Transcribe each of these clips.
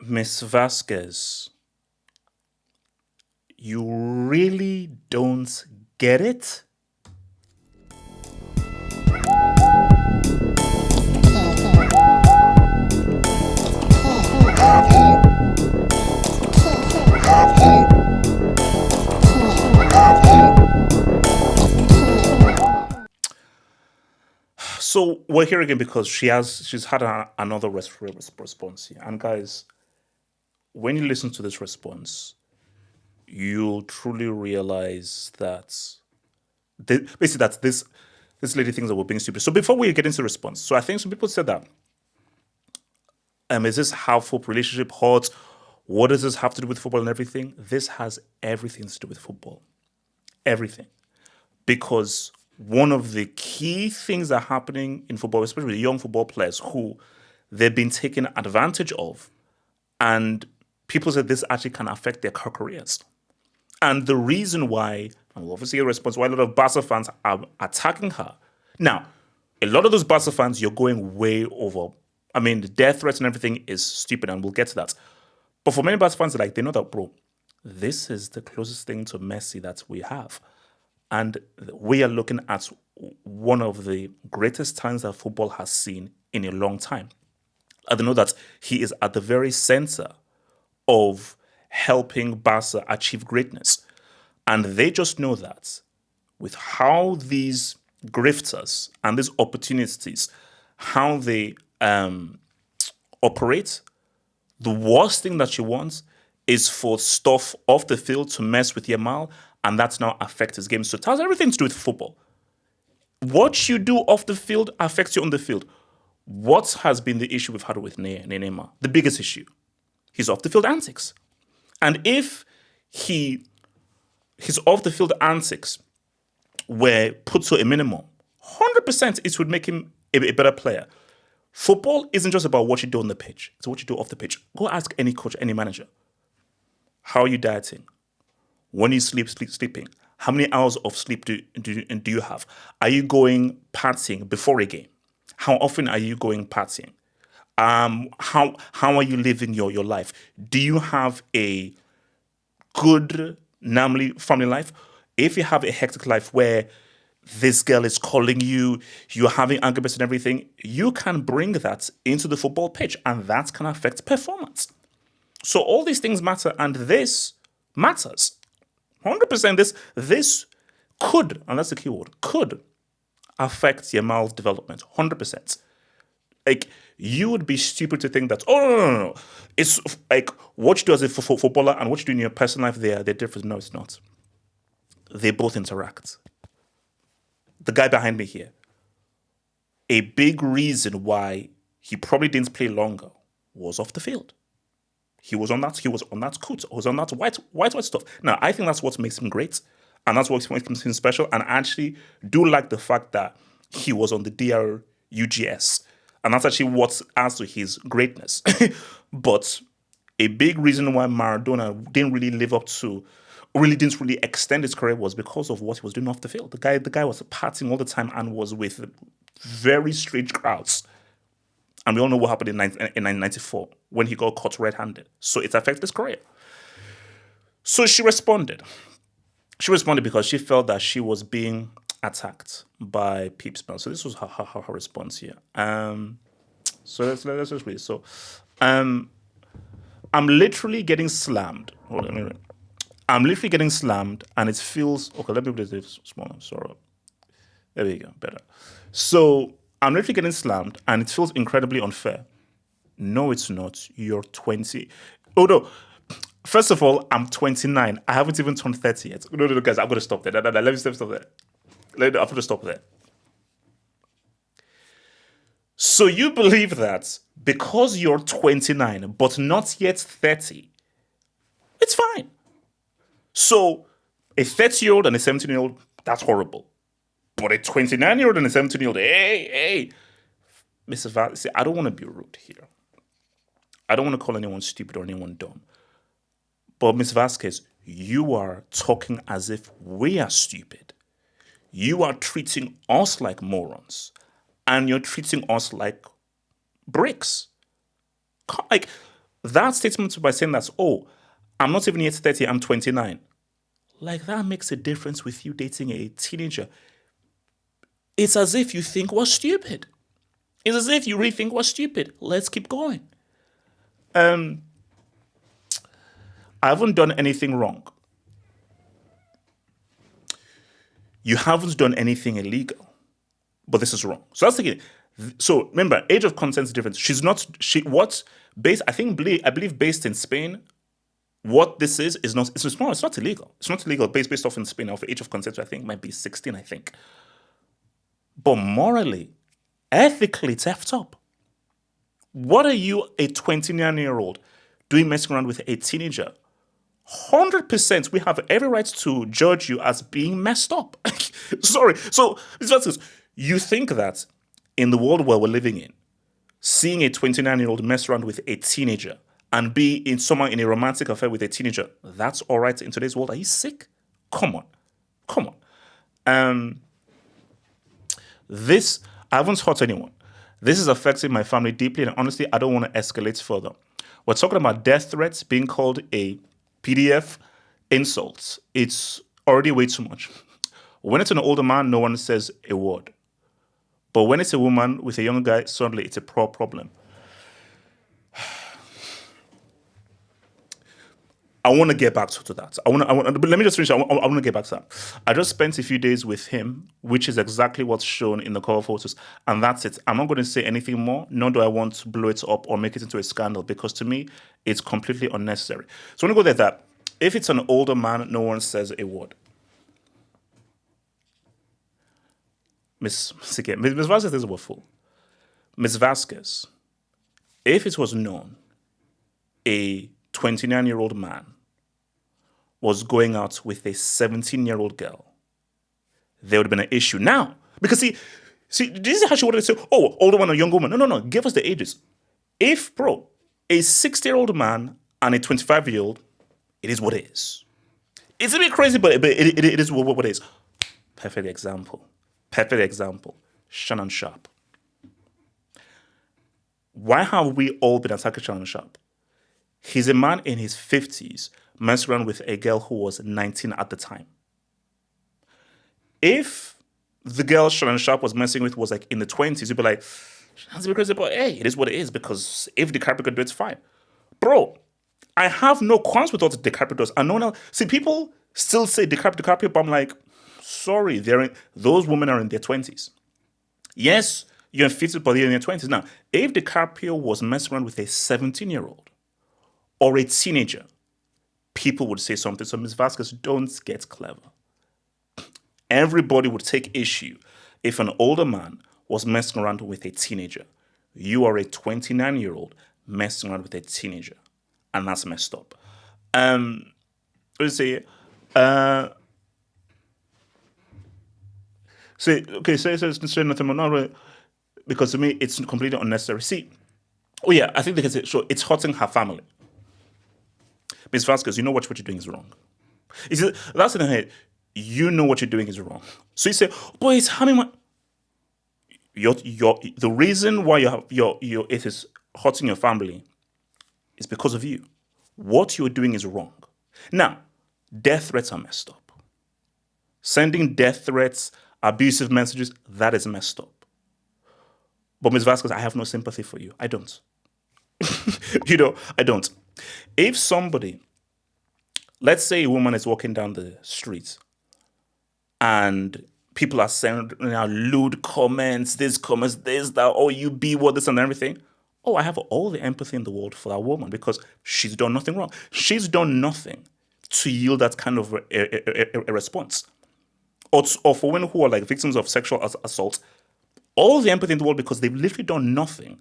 Miss Vasquez, you really don't get it? So we're here again because she's had another response here. And guys, when you listen to this response, you'll truly realize that basically that this lady thinks that we're being stupid. So before we get into the response, so I think some people said that is this how football relationship hot? What does this have to do with football and everything? This has everything to do with football. Everything. Because one of the key things that are happening in football, especially with young football players who they've been taken advantage of, and people said this actually can affect their careers. And the reason why, and we'll obviously get a response why a lot of Barca fans are attacking her. Now, a lot of those Barca fans, you're going way over. I mean, the death threats and everything is stupid, and we'll get to that. But for many Barca fans, they know that, bro, this is the closest thing to Messi that we have. And we are looking at one of the greatest talents that football has seen in a long time. And they know that he is at the very center of helping Barca achieve greatness. And they just know that with how these grifters and these opportunities, how they operate, the worst thing that she wants is for stuff off the field to mess with Yamal, and that's now affect his game. So it has everything to do with football. What you do off the field affects you on the field. What has been the issue we've had with Neymar? The biggest issue. His off the field antics. And if his off the field antics were put to a minimum, 100% it would make him a better player. Football isn't just about what you do on the pitch. It's what you do off the pitch. Go ask any coach, any manager. How are you dieting? When you sleeping? How many hours of sleep do you have? Are you going partying before a game? How often are you going partying? How are you living your life? Do you have a good, namely, family life? If you have a hectic life where this girl is calling you, you're having arguments and everything, you can bring that into the football pitch, and that can affect performance. So all these things matter, and this matters. 100% this could, and that's the key word, could affect Yamal's development. 100%. You would be stupid to think that, no. It's like what you do as a footballer and what you do in your personal life, they're different. No, it's not. They both interact. The guy behind me here, a big reason why he probably didn't play longer was off the field. He was on that coat. He was on that white stuff. Now, I think that's what makes him great. And that's what makes him special. And I actually do like the fact that he was on the DRUGS. And that's actually what adds to his greatness. But a big reason why Maradona didn't really extend his career was because of what he was doing off the field. The guy was partying all the time and was with very strange crowds. And we all know what happened in 1994 when he got caught red-handed. So it affected his career. So she responded. She responded because she felt that she was being attacked by Peeps Mel. So this was her response here. So let's just read it. So I'm literally getting slammed. Hold on a minute. I'm literally getting slammed, and it feels okay. Let me put this smaller. Sorry. There we go. Better. So I'm literally getting slammed, and it feels incredibly unfair. No, it's not. You're 20. Oh no. First of all, I'm 29. I haven't even turned 30 yet. No, guys, I'm gonna stop there. Let me stop there. I'm gonna stop there. So you believe that because you're 29 but not yet 30, it's fine. So a 30-year-old and a 17-year-old, that's horrible. But a 29-year-old and a 17-year-old, hey, Mr. Vazquez, I don't want to be rude here. I don't want to call anyone stupid or anyone dumb. But Ms. Vazquez, you are talking as if we are stupid. You are treating us like morons. And you're treating us like bricks. that statement by saying that, oh, I'm not even yet 30, I'm 29. Like, that makes a difference with you dating a teenager. It's as if you think we're stupid. It's as if you really think we're stupid. Let's keep going. I haven't done anything wrong. You haven't done anything illegal, but this is wrong. So that's the thing. So remember, age of consent is different. I believe based in Spain, what this is not, it's not illegal. It's not illegal based off in Spain of age of consent, I think might be 16, I think. But morally, ethically, it's effed up. What are you, a 29-year-old, doing messing around with a teenager? 100% we have every right to judge you as being messed up. Sorry. So, you think that in the world where we're living in, seeing a 29-year-old mess around with a teenager and be in a romantic affair with a teenager, that's all right in today's world? Are you sick? Come on. I haven't hurt anyone. This is affecting my family deeply, and honestly, I don't want to escalate further. We're talking about death threats being called a PDF, insults. It's already way too much. When it's an older man, no one says a word. But when it's a woman with a young guy, suddenly it's a problem. I want to get back to that. But let me just finish. I want to get back to that. I just spent a few days with him, which is exactly what's shown in the cover photos, and that's it. I'm not going to say anything more, nor do I want to blow it up or make it into a scandal, because to me, it's completely unnecessary. So I'm going to go there that if it's an older man, no one says a word. Miss Vazquez is a fool. Miss Vazquez, if it was known a 29-year-old man was going out with a 17-year-old girl, there would have been an issue. Now, because see, did you see how she wanted to say, oh, older one or younger woman? No, give us the ages. If, a 60-year-old man and a 25-year-old, it is what it is. It's a bit crazy, but it is what it is. Perfect example. Shannon Sharp. Why have we all been attacking Shannon Sharp? He's a man in his 50s messing around with a girl who was 19 at the time. If the girl Shannon Sharp was messing with was like in the 20s, you'd be like, that's a bit crazy, but hey, it is what it is, because if DiCaprio could do it, it's fine. Bro, I have no qualms with what DiCaprio does. And no one else, see, people still say DiCaprio, but I'm like, sorry, those women are in their 20s. Yes, you're in 50s, but they're in their 20s. Now, if DiCaprio was messing around with a 17-year-old or a teenager, people would say something. So, Ms. Vazquez, don't get clever. Everybody would take issue if an older man was messing around with a teenager. You are a 29-year-old messing around with a teenager, and that's messed up. Let's say, say nothing more, not really, because to me it's completely unnecessary. See, oh yeah, I think they can say, sure, it's hurting her family. Ms. Vazquez, you know what you're doing is wrong. That's in the head. You know what you're doing is wrong. So you say, boy, it's harming my. The reason why it is hurting your family is because of you. What you're doing is wrong. Now, death threats are messed up. Sending death threats, abusive messages, that is messed up. But Ms. Vazquez, I have no sympathy for you. I don't. I don't. If somebody, let's say a woman is walking down the street and people are sending out lewd comments, that, oh, you B-word, this and everything. Oh, I have all the empathy in the world for that woman because she's done nothing wrong. She's done nothing to yield that kind of a response. Or for women who are like victims of sexual assault, all the empathy in the world because they've literally done nothing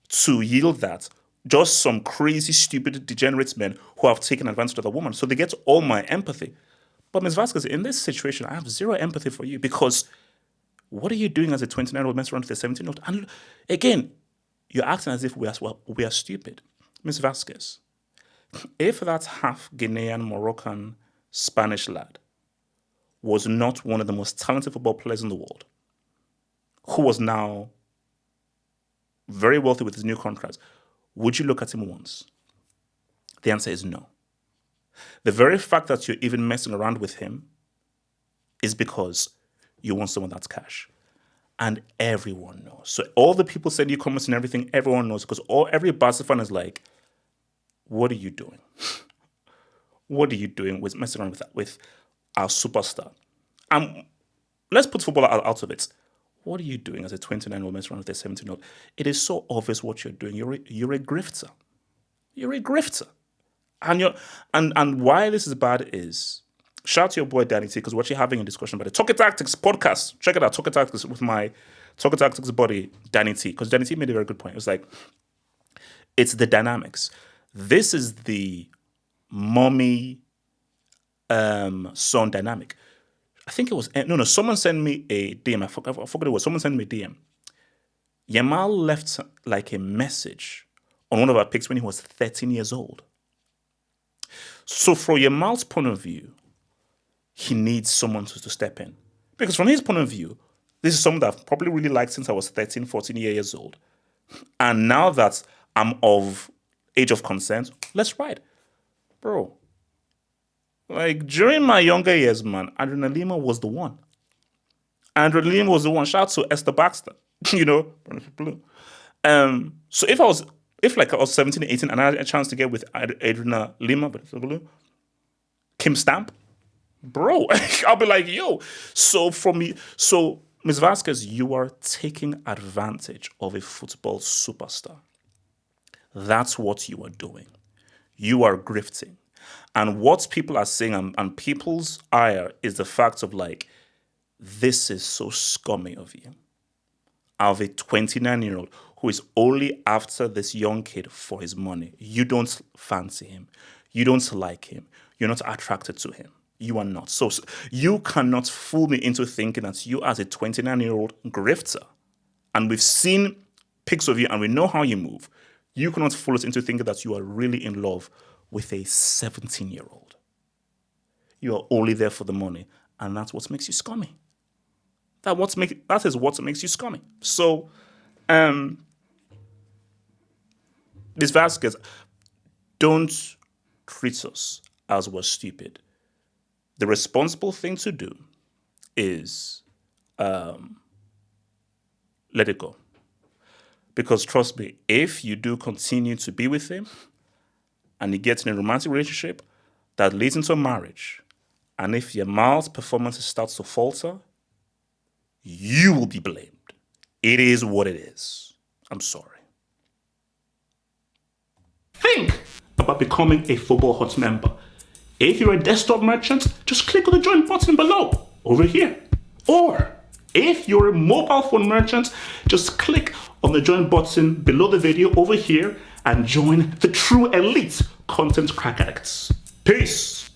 to yield that. Just some crazy, stupid, degenerate men who have taken advantage of the woman. So they get all my empathy. But Ms. Vazquez, in this situation, I have zero empathy for you because what are you doing as a 29-year-old messing around with a 17-year-old? And again, you're acting as if we are stupid. Ms. Vazquez, if that half Ghanaian, Moroccan, Spanish lad was not one of the most talented football players in the world, who was now very wealthy with his new contracts, would you look at him once? The answer is no. The very fact that you're even messing around with him is because you want someone that's cash. And everyone knows. So all the people saying e-commerce and everything, everyone knows, because every Barca fan is like, what are you doing? What are you doing with messing around with our superstar? Let's put football out of it. What are you doing as a 29-year-old messing around with a 17-year-old? It is so obvious what you're doing. You're a grifter. You're a grifter. And why this is bad is, shout out to your boy Danny T, because we're actually having a discussion about it. Talk Tactics podcast. Check it out. Talk Tactics with my Talk Tactics buddy Danny T, because Danny T made a very good point. It was like, it's the dynamics. This is the mommy son dynamic. I think it was someone sent me a DM. I forgot it was. Someone sent me a DM. Yamal left like a message on one of our picks when he was 13 years old. So from Yamal's point of view, he needs someone to step in. Because from his point of view, this is someone that I've probably really liked since I was 13, 14 years old. And now that I'm of age of consent, let's ride. Bro, like during my younger years, man, Adrenalina was the one. Adrenalina was the one. Shout out to Esther Baxter, So if I was 17, 18 and I had a chance to get with Adriana Lima, but Kim Stamp, bro, I'll be like, yo. So Ms. Vazquez, you are taking advantage of a football superstar. That's what you are doing. You are grifting. And what people are saying and people's ire is the fact of like, this is so scummy of you. Of a 29-year-old who is only after this young kid for his money. You don't fancy him. You don't like him. You're not attracted to him. You are not. So you cannot fool me into thinking that you as a 29-year-old grifter, and we've seen pics of you and we know how you move, you cannot fool us into thinking that you are really in love with a 17-year-old. You are only there for the money, and that's what makes you scummy. That is what makes you scummy. So, Ms. Vazquez, don't treat us as we're stupid. The responsible thing to do is let it go. Because trust me, if you do continue to be with him and he gets in a romantic relationship that leads into a marriage, and if Yamal's performance starts to falter, you will be blamed. It is what it is. I'm sorry. Think about becoming a Football Hut member. If you're a desktop merchant, just click on the join button below, over here. Or if you're a mobile phone merchant, just click on the join button below the video over here and join the true elite content crack addicts. Peace.